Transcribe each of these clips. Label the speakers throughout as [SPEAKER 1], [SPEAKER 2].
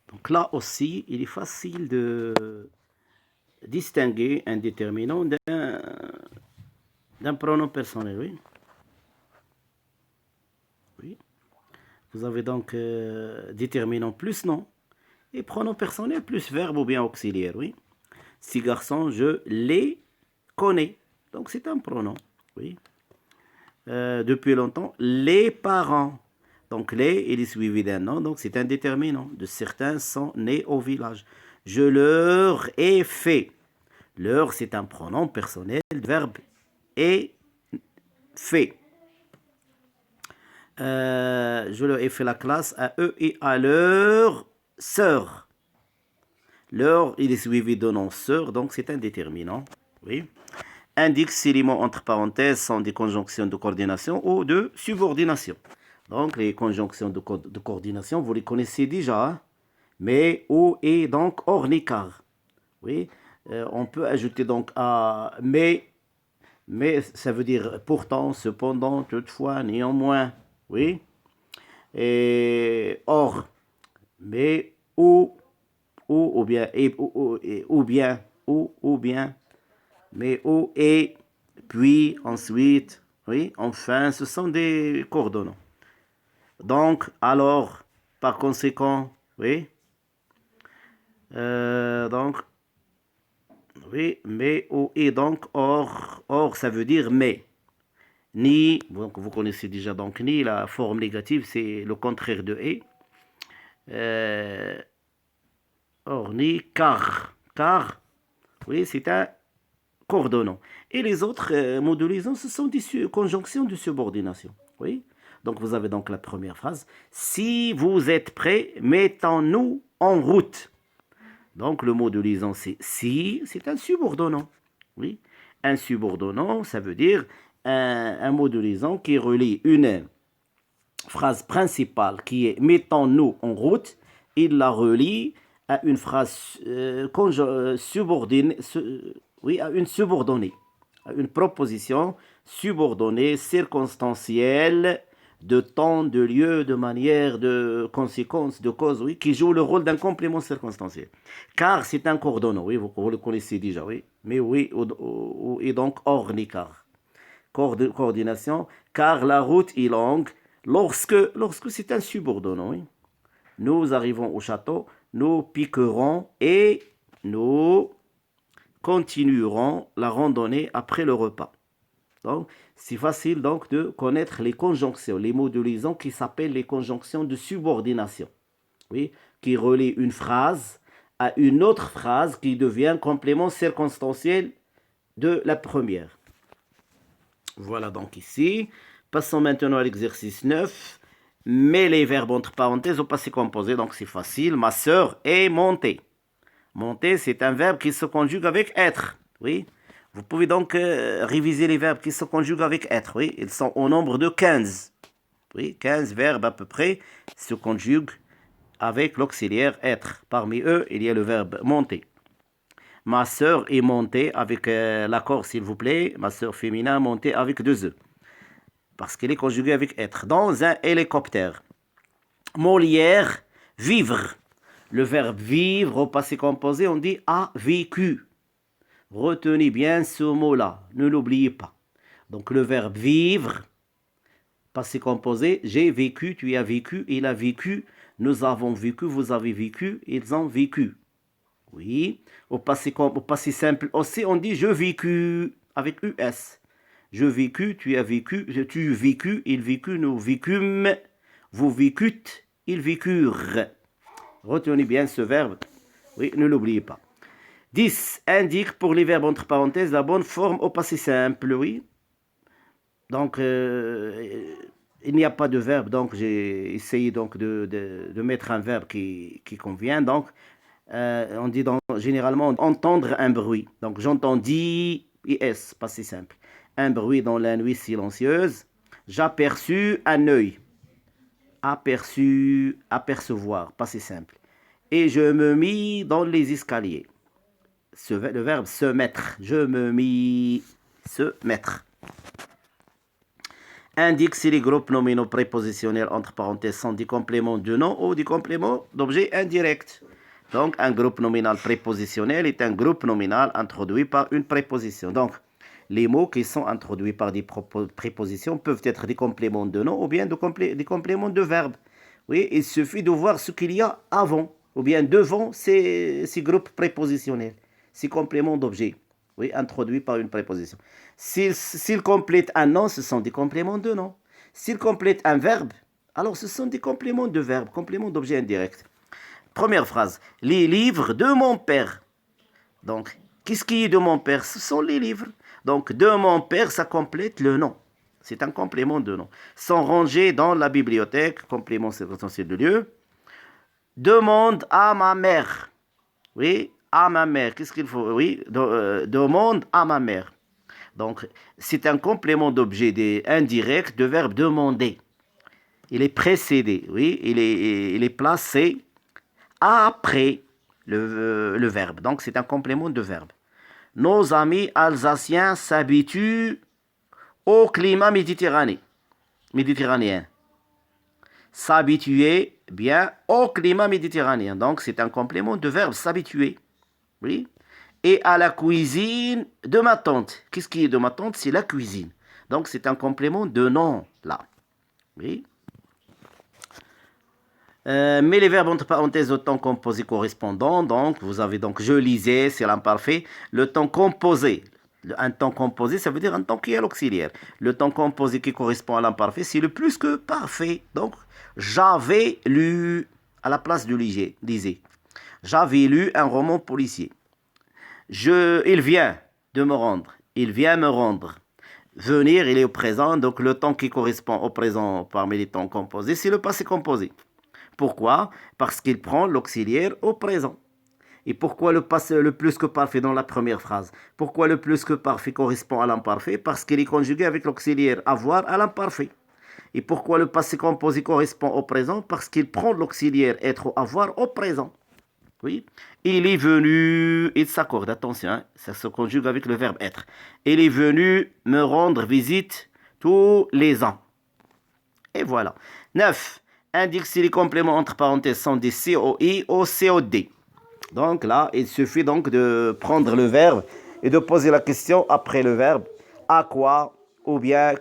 [SPEAKER 1] Donc là aussi, il est facile de distinguer un déterminant d'un pronom personnel, oui. Oui. Vous avez donc déterminant plus nom et pronom personnel plus verbe ou bien auxiliaire, oui. Six garçons, je les connais. Donc c'est un pronom, oui. Depuis longtemps, les parents. Donc les, il est suivi d'un nom, donc c'est un déterminant. De certains sont nés au village. Je leur ai fait. Leur, c'est un pronom personnel, verbe est fait. Je leur ai fait la classe à eux et à leur sœur. Leur, il est suivi de nom sœur, donc c'est un déterminant. Oui. Indique si les mots entre parenthèses sont des conjonctions de coordination ou de subordination. Donc les conjonctions de coordination, vous les connaissez déjà, hein? Mais ou et donc hors l'écart. Oui. On peut ajouter donc à mais ça veut dire pourtant, cependant, toutefois, néanmoins. Oui. Et or, mais ou bien, et, ou bien, ou bien, mais ou et, puis, ensuite, oui, enfin, ce sont des coordonnées. Donc, alors, par conséquent, oui, donc, oui, mais ou et donc, or, ça veut dire mais. Ni, donc vous connaissez déjà donc ni, la forme négative, c'est le contraire de et. Euh, or, ni, car, oui, c'est un coordonnant. Et les autres modulaisons, ce sont des conjonctions de subordination. Oui. Donc vous avez donc la première phrase. Si vous êtes prêts, mettons-nous en route. Donc le mot de liaison, c'est si, c'est un subordonnant. Oui. Un subordonnant, ça veut dire un mot de liaison qui relie une phrase principale qui est mettons-nous en route. Il la relie à une phrase subordonnée, oui, à une subordonnée, à une proposition subordonnée, circonstancielle, de temps, de lieu, de manière, de conséquence, de cause, oui, qui joue le rôle d'un complément circonstanciel. Car c'est un coordonnant, oui, vous le connaissez déjà, oui, mais oui, et donc hors l'écart. Coordination, car la route est longue, lorsque c'est un subordonnant, oui. Nous arrivons au château, nous piquerons et nous continuerons la randonnée après le repas. Donc, c'est facile donc de connaître les conjonctions, les mots de liaison qui s'appellent les conjonctions de subordination, oui, qui relient une phrase à une autre phrase qui devient complément circonstanciel de la première. Voilà donc ici. Passons maintenant à l'exercice 9. Mets les verbes entre parenthèses au passé composé, donc c'est facile. Ma sœur est montée. Monter, c'est un verbe qui se conjugue avec être. Oui. Vous pouvez donc réviser les verbes qui se conjuguent avec être. Oui. Ils sont au nombre de 15. Oui, 15 verbes à peu près se conjuguent avec l'auxiliaire être. Parmi eux, il y a le verbe monter. Ma sœur est montée avec l'accord, s'il vous plaît. Ma sœur féminin montée avec 2 E. Parce qu'elle est conjuguée avec être. Dans un hélicoptère. Molière, vivre. Le verbe vivre au passé composé, on dit a vécu. Retenez bien ce mot-là, ne l'oubliez pas. Donc le verbe vivre, passé composé, j'ai vécu, tu as vécu, il a vécu, nous avons vécu, vous avez vécu, ils ont vécu. Oui, au passé simple aussi, on dit je vécu avec US. Je vécu, tu as vécu, tu vécu, il vécu, nous vécûmes, vous vécûtes, ils vécurent. Retenez bien ce verbe. Oui, ne l'oubliez pas. 10. Indique pour les verbes entre parenthèses la bonne forme au passé simple. Oui. Donc, il n'y a pas de verbe. Donc, j'ai essayé donc de mettre un verbe qui convient. Donc, on dit donc, généralement entendre un bruit. Donc, j'entendis, IS, passé simple. Un bruit dans la nuit silencieuse. J'aperçus un œil. Aperçu, apercevoir, passé simple. Et je me mis dans les escaliers. Le verbe se mettre. Je me mis se mettre. indique si les groupes nominaux prépositionnels entre parenthèses sont des compléments de nom ou des compléments d'objet indirect. Donc, un groupe nominal prépositionnel est un groupe nominal introduit par une préposition. Donc, les mots qui sont introduits par des prépositions peuvent être des compléments de nom ou bien des compléments de verbe. Oui, il suffit de voir ce qu'il y a avant ou bien devant ces groupes prépositionnels, ces compléments d'objet, oui, introduits par une préposition. S'ils complètent un nom, ce sont des compléments de nom. S'ils complètent un verbe, alors ce sont des compléments de verbe, compléments d'objet indirect. Première phrase, les livres de mon père. Donc, qu'est-ce qui est de mon père? Ce sont les livres. Donc, de mon père, ça complète le nom. C'est un complément de nom. Sont rangés dans la bibliothèque, complément circonstanciel de lieu. Demande à ma mère. Oui, à ma mère. Qu'est-ce qu'il faut? Oui, demande à ma mère. Donc, c'est un complément d'objet indirect de verbe demander. Il est précédé, oui, il est placé après le verbe. Donc, c'est un complément de verbe. Nos amis alsaciens s'habituent au climat méditerranéen. S'habituer bien au climat méditerranéen. Donc, c'est un complément de verbe s'habituer. Oui. Et à la cuisine de ma tante. Qu'est-ce qui est de ma tante? C'est la cuisine. Donc, c'est un complément de nom, là. Oui. Mais les verbes entre parenthèses au temps composé correspondant, donc vous avez donc je lisais, c'est l'imparfait. Le temps composé, un temps composé, ça veut dire un temps qui est à l'auxiliaire. Le temps composé qui correspond à l'imparfait, c'est le plus que parfait. Donc, j'avais lu, à la place de lisais. J'avais lu un roman policier. Il vient de me rendre. Il vient me rendre. Venir, il est au présent, donc le temps qui correspond au présent parmi les temps composés, c'est le passé composé. Pourquoi? Parce qu'il prend l'auxiliaire au présent. Et pourquoi le passé le plus que parfait dans la première phrase? Pourquoi le plus que parfait correspond à l'imparfait? Parce qu'il est conjugué avec l'auxiliaire avoir à l'imparfait. Et pourquoi le passé composé correspond au présent? Parce qu'il prend l'auxiliaire être ou avoir au présent. Oui. Il est venu, il s'accorde, attention, hein, ça se conjugue avec le verbe être. Il est venu me rendre visite tous les ans. Et voilà. 9. Indique si les compléments entre parenthèses sont des COI ou COD. Donc là, il suffit donc de prendre le verbe et de poser la question après le verbe à quoi ou bien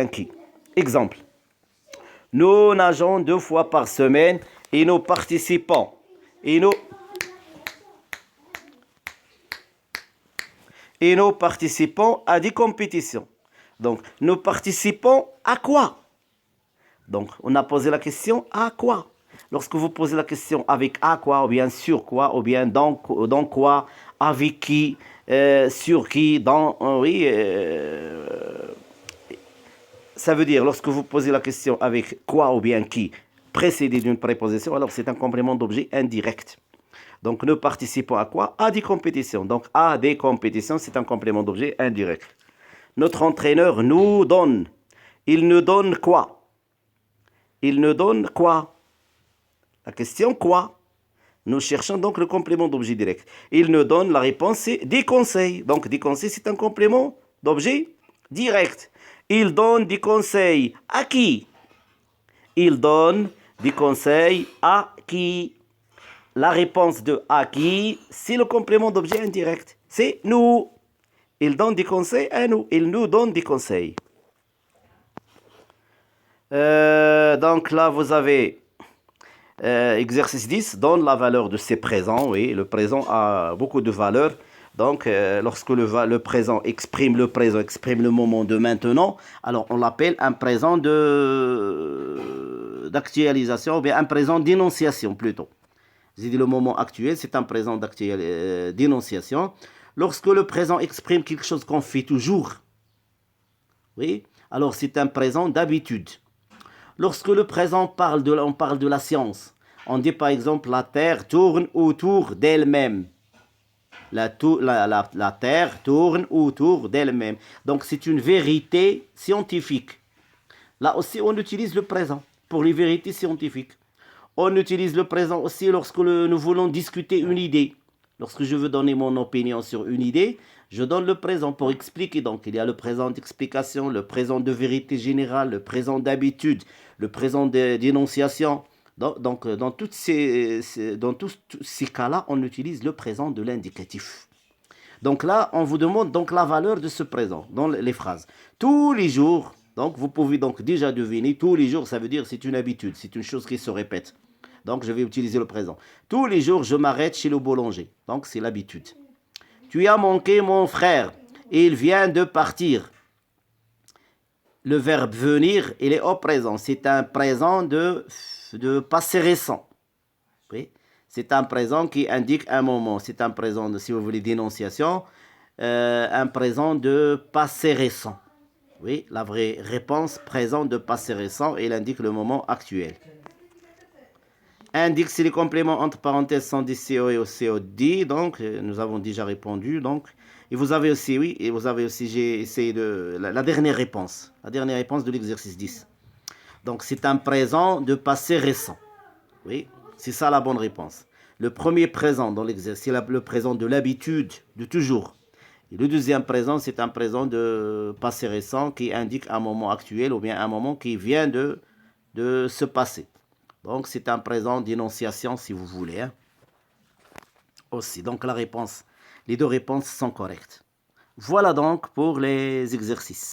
[SPEAKER 1] qui. Exemple. Nous nageons 2 fois par semaine et nous participons. Et nous participons à des compétitions. Donc, nous participons à quoi? Donc, on a posé la question à quoi? Lorsque vous posez la question avec à quoi, ou bien sur quoi, ou bien dans quoi, avec qui, sur qui, dans... oui, ça veut dire, lorsque vous posez la question avec quoi ou bien qui, précédé d'une préposition, alors c'est un complément d'objet indirect. Donc, nous participons à quoi? À des compétitions. Donc, à des compétitions, c'est un complément d'objet indirect. Notre entraîneur nous donne. Il nous donne quoi? Il nous donne quoi? La question quoi? Nous cherchons donc le complément d'objet direct. Il nous donne, la réponse c'est des conseils. Donc, des conseils, c'est un complément d'objet direct. Il donne des conseils à qui? Il donne des conseils à qui? La réponse de à qui, c'est le complément d'objet indirect. C'est nous. Il donne des conseils à nous. Il nous donne des conseils. Donc là, vous avez exercice 10, donne la valeur de ces présents. Oui, le présent a beaucoup de valeur. Donc, lorsque le présent exprime le moment de maintenant, alors on l'appelle un présent d'actualisation, ou bien un présent d'énonciation plutôt. J'ai dit le moment actuel, c'est un présent d'énonciation. Lorsque le présent exprime quelque chose qu'on fait toujours, oui, alors c'est un présent d'habitude. Lorsque le présent on parle de la science, on dit par exemple la Terre tourne autour d'elle-même. La Terre tourne autour d'elle-même. Donc c'est une vérité scientifique. Là aussi, on utilise le présent pour les vérités scientifiques. On utilise le présent aussi lorsque nous voulons discuter une idée. Lorsque je veux donner mon opinion sur une idée, Je donne le présent pour expliquer. Donc, il y a le présent d'explication, le présent de vérité générale, le présent d'habitude, le présent d'énonciation. Donc, dans tous ces cas-là, on utilise le présent de l'indicatif. Donc là, on vous demande donc la valeur de ce présent dans les phrases. Tous les jours, donc vous pouvez donc déjà deviner, tous les jours, ça veut dire c'est une habitude, c'est une chose qui se répète. Donc je vais utiliser le présent. Tous les jours, je m'arrête chez le boulanger. Donc c'est l'habitude. Tu as manqué mon frère, il vient de partir. Le verbe venir, il est au présent. C'est un présent de passé récent. Oui. C'est un présent qui indique un moment. C'est un présent, si vous voulez, d'énonciation. Un présent de passé récent. Oui, la vraie réponse, présent de passé récent, il indique le moment actuel. Indique si les compléments entre parenthèses sont des CO et au COD. Donc, nous avons déjà répondu. Donc, et vous avez aussi, oui, et vous avez aussi, j'ai essayé de la dernière réponse. La dernière réponse de l'exercice 10. Donc, c'est un présent de passé récent. Oui, c'est ça la bonne réponse. Le premier présent dans l'exercice, c'est le présent de l'habitude, de toujours. Et le deuxième présent, c'est un présent de passé récent qui indique un moment actuel ou bien un moment qui vient de se passer. Donc, c'est un présent d'énonciation si vous voulez. Hein. Aussi, donc la réponse, les deux réponses sont correctes. Voilà donc pour les exercices.